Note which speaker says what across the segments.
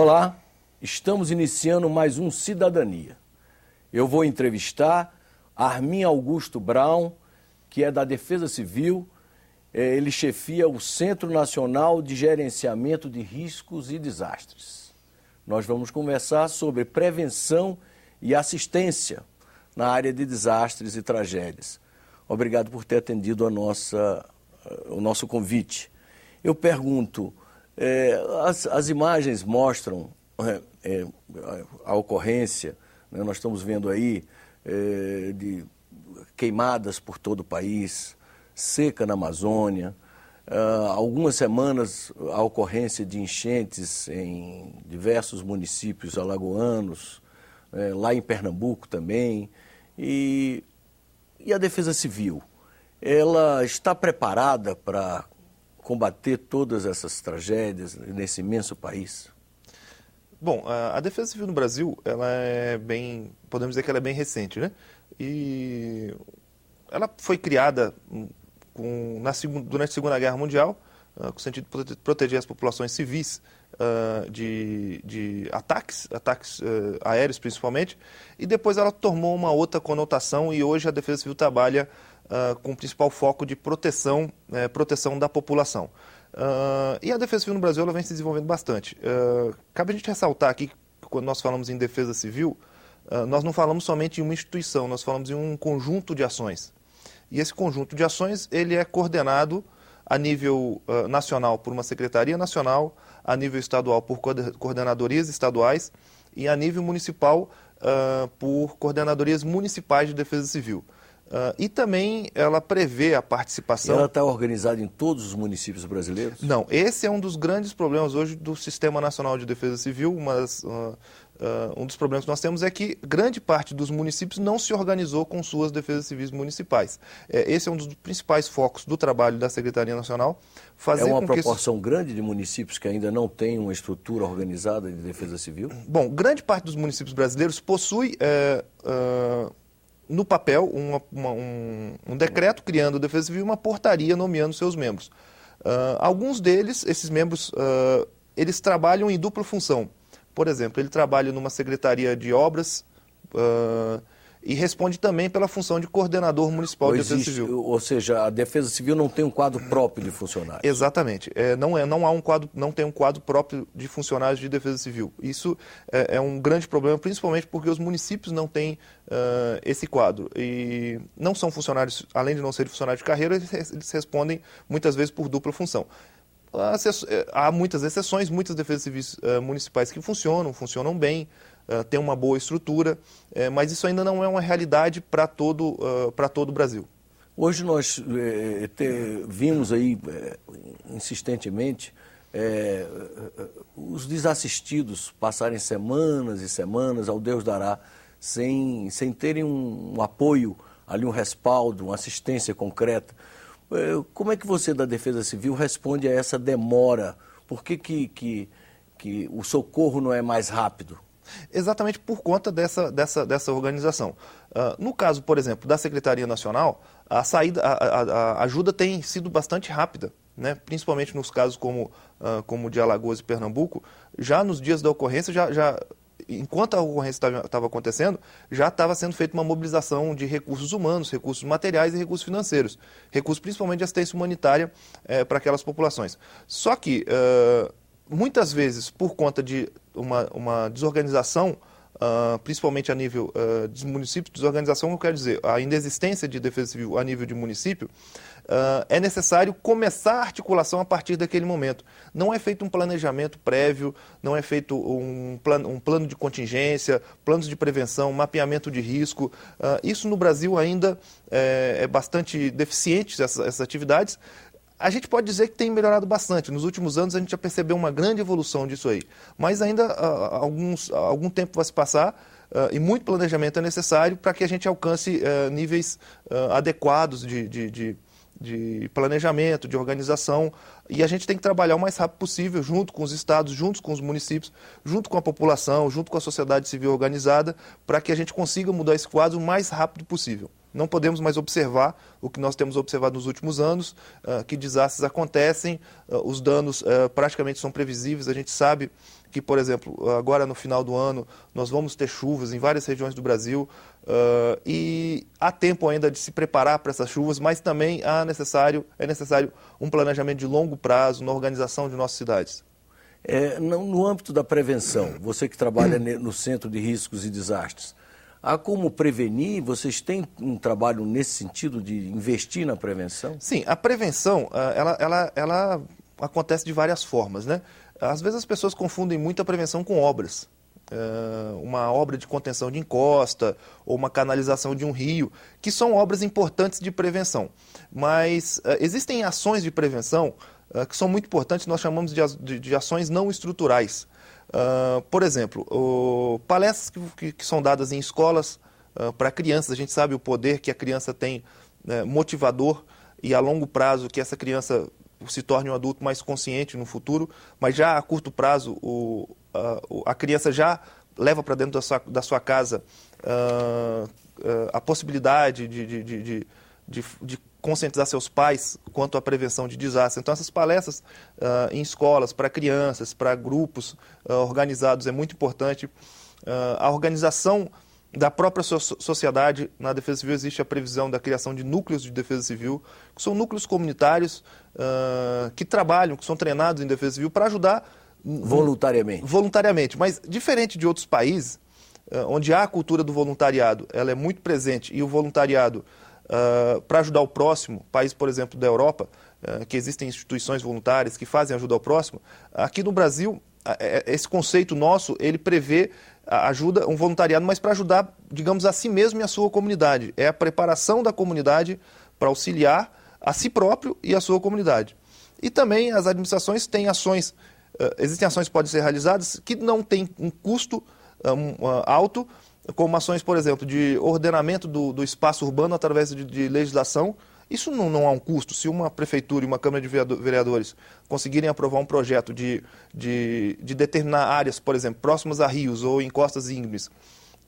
Speaker 1: Olá, estamos iniciando mais um Cidadania. Eu vou entrevistar Armin Augusto Braun, que é da Defesa Civil. Ele chefia o Centro Nacional de Gerenciamento de Riscos e Desastres. Nós vamos conversar sobre prevenção e assistência na área de desastres e tragédias. Obrigado por ter atendido o nosso convite. Eu pergunto, as imagens mostram a ocorrência, né, nós estamos vendo aí de queimadas por todo o país, seca na Amazônia, algumas semanas a ocorrência de enchentes em diversos municípios alagoanos, lá em Pernambuco também, e a Defesa Civil, ela está preparada para combater todas essas tragédias nesse imenso país?
Speaker 2: Bom, a Defesa Civil no Brasil, ela é bem, podemos dizer que ela é bem recente, né? E ela foi criada durante a Segunda Guerra Mundial, com o sentido de proteger as populações civis de ataques aéreos principalmente, e depois ela tomou uma outra conotação e hoje a Defesa Civil trabalha com o principal foco de proteção da população. E a Defesa Civil no Brasil ela vem se desenvolvendo bastante. Cabe a gente ressaltar aqui que quando nós falamos em Defesa Civil, nós não falamos somente em uma instituição, nós falamos em um conjunto de ações. E esse conjunto de ações ele é coordenado a nível nacional por uma Secretaria Nacional, a nível estadual por coordenadorias estaduais e a nível municipal por coordenadorias municipais de Defesa Civil. E também ela prevê a participação...
Speaker 1: E ela está organizada em todos os municípios brasileiros?
Speaker 2: Não, esse é um dos grandes problemas hoje do Sistema Nacional de Defesa Civil. Um dos problemas que nós temos é que grande parte dos municípios não se organizou com suas defesas civis municipais. Esse é um dos principais focos do trabalho da Secretaria Nacional.
Speaker 1: É uma proporção grande de municípios que ainda não têm uma estrutura organizada de defesa civil?
Speaker 2: Bom, grande parte dos municípios brasileiros possui... no papel, um decreto criando a Defesa Civil e uma portaria nomeando seus membros. Alguns deles, esses membros, eles trabalham em dupla função. Por exemplo, ele trabalha numa secretaria de obras e responde também pela função de coordenador municipal de Defesa Civil.
Speaker 1: Ou seja, a Defesa Civil não tem um quadro próprio de funcionários.
Speaker 2: Exatamente. Não tem um quadro próprio de funcionários de Defesa Civil. Isso é um grande problema, principalmente porque os municípios não têm esse quadro. E não são funcionários, além de não serem funcionários de carreira, eles respondem muitas vezes por dupla função. Há muitas exceções, muitas defesas civis municipais que funcionam bem, tem uma boa estrutura, mas isso ainda não é uma realidade para todo o Brasil.
Speaker 1: Hoje nós vimos aí insistentemente os desassistidos passarem semanas e semanas, ao Deus dará, sem terem um apoio, ali um respaldo, uma assistência concreta. Como é que você da Defesa Civil responde a essa demora? Por que o socorro não é mais rápido?
Speaker 2: Exatamente por conta dessa organização. No caso, por exemplo, da Secretaria Nacional, a ajuda tem sido bastante rápida, né? Principalmente nos casos como de Alagoas e Pernambuco. Já nos dias da ocorrência, enquanto a ocorrência estava acontecendo, já estava sendo feita uma mobilização de recursos humanos, recursos materiais e recursos financeiros. Recursos principalmente de assistência humanitária para aquelas populações. Só que, muitas vezes, por conta de uma desorganização, principalmente a nível dos municípios, desorganização, eu quero dizer, a inexistência de Defesa Civil a nível de município, é necessário começar a articulação a partir daquele momento. Não é feito um planejamento prévio, não é feito um plano de contingência, planos de prevenção, mapeamento de risco. Isso no Brasil ainda é bastante deficiente, essas atividades. A gente pode dizer que tem melhorado bastante. Nos últimos anos a gente já percebeu uma grande evolução disso aí. Mas ainda algum tempo vai se passar e muito planejamento é necessário para que a gente alcance níveis adequados de planejamento, de organização, e a gente tem que trabalhar o mais rápido possível junto com os estados, junto com os municípios, junto com a população, junto com a sociedade civil organizada, para que a gente consiga mudar esse quadro o mais rápido possível. Não podemos mais observar o que nós temos observado nos últimos anos, que desastres acontecem, os danos praticamente são previsíveis. A gente sabe que, por exemplo, agora no final do ano nós vamos ter chuvas em várias regiões do Brasil e há tempo ainda de se preparar para essas chuvas, mas também é necessário um planejamento de longo prazo na organização de nossas cidades.
Speaker 1: No âmbito da prevenção, você que trabalha no Centro de Riscos e Desastres, há como prevenir? Vocês têm um trabalho nesse sentido de investir na prevenção?
Speaker 2: Sim, a prevenção, ela acontece de várias formas, né? Às vezes as pessoas confundem muito a prevenção com obras. Uma obra de contenção de encosta ou uma canalização de um rio, que são obras importantes de prevenção. Mas existem ações de prevenção que são muito importantes, nós chamamos de ações não estruturais. Por exemplo, palestras que são dadas em escolas para crianças. A gente sabe o poder que a criança tem motivador e a longo prazo que essa criança se torne um adulto mais consciente no futuro, mas já a curto prazo a criança já leva para dentro da sua casa a possibilidade de conscientizar seus pais quanto à prevenção de desastres. Então, essas palestras em escolas, para crianças, para grupos organizados, é muito importante. A organização da própria sociedade, na Defesa Civil existe a previsão da criação de núcleos de defesa civil, que são núcleos comunitários que trabalham, que são treinados em defesa civil para ajudar voluntariamente. Mas, diferente de outros países, onde há a cultura do voluntariado, ela é muito presente, e o voluntariado para ajudar o próximo, país, por exemplo, da Europa, que existem instituições voluntárias que fazem ajuda ao próximo, aqui no Brasil, esse conceito nosso, ele prevê ajuda, um voluntariado, mas para ajudar, digamos, a si mesmo e a sua comunidade. É a preparação da comunidade para auxiliar a si próprio e a sua comunidade. E também as administrações têm ações, existem ações que podem ser realizadas que não têm um custo alto, como ações, por exemplo, de ordenamento do espaço urbano através de legislação. Isso não há um custo. Se uma prefeitura e uma Câmara de Vereadores conseguirem aprovar um projeto de determinar áreas, por exemplo, próximas a rios ou em costas íngremes,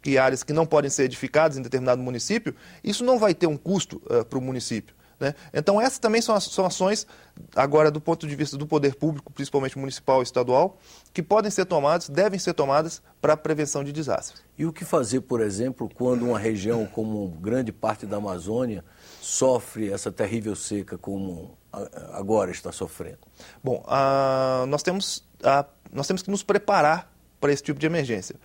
Speaker 2: e áreas que não podem ser edificadas em determinado município, isso não vai ter um custo para o município, né? Então, essas também são ações, agora do ponto de vista do poder público, principalmente municipal e estadual, que podem ser tomadas, devem ser tomadas para a prevenção de desastres.
Speaker 1: E o que fazer, por exemplo, quando uma região como grande parte da Amazônia sofre essa terrível seca como agora está sofrendo? Bom,
Speaker 2: nós temos que nos preparar para esse tipo de emergência.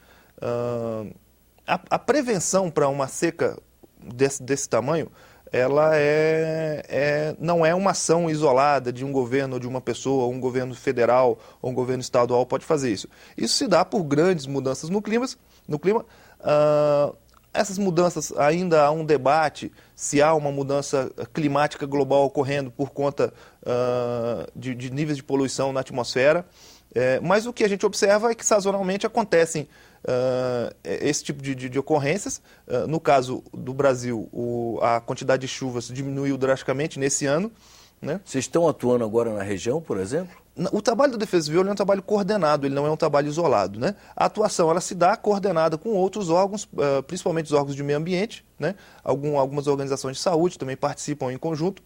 Speaker 2: A prevenção para uma seca desse tamanho, ela não é uma ação isolada de um governo ou de uma pessoa, um governo federal ou um governo estadual pode fazer isso. Isso se dá por grandes mudanças no clima. Essas mudanças, ainda há um debate se há uma mudança climática global ocorrendo por conta de níveis de poluição na atmosfera, mas o que a gente observa é que sazonalmente acontecem esse tipo de ocorrências. No caso do Brasil, a quantidade de chuvas diminuiu drasticamente nesse ano, né?
Speaker 1: Vocês estão atuando agora na região, por exemplo?
Speaker 2: O trabalho da Defesa Civil é um trabalho coordenado, ele não é um trabalho isolado, né? A atuação ela se dá coordenada com outros órgãos, principalmente os órgãos de meio ambiente, né? Algumas organizações de saúde também participam em conjunto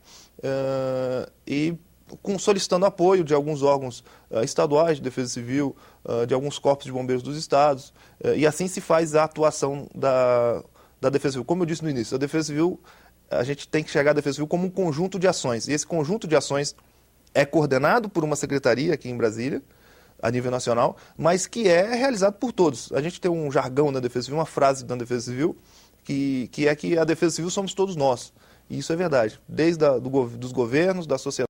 Speaker 2: e solicitando apoio de alguns órgãos estaduais de Defesa Civil, de alguns corpos de bombeiros dos estados, e assim se faz a atuação da Defesa Civil. Como eu disse no início, a Defesa Civil, a gente tem que chegar à Defesa Civil como um conjunto de ações, e esse conjunto de ações é coordenado por uma secretaria aqui em Brasília, a nível nacional, mas que é realizado por todos. A gente tem um jargão na Defesa Civil, uma frase da Defesa Civil, que é que a Defesa Civil somos todos nós. E isso é verdade, desde dos governos, da sociedade,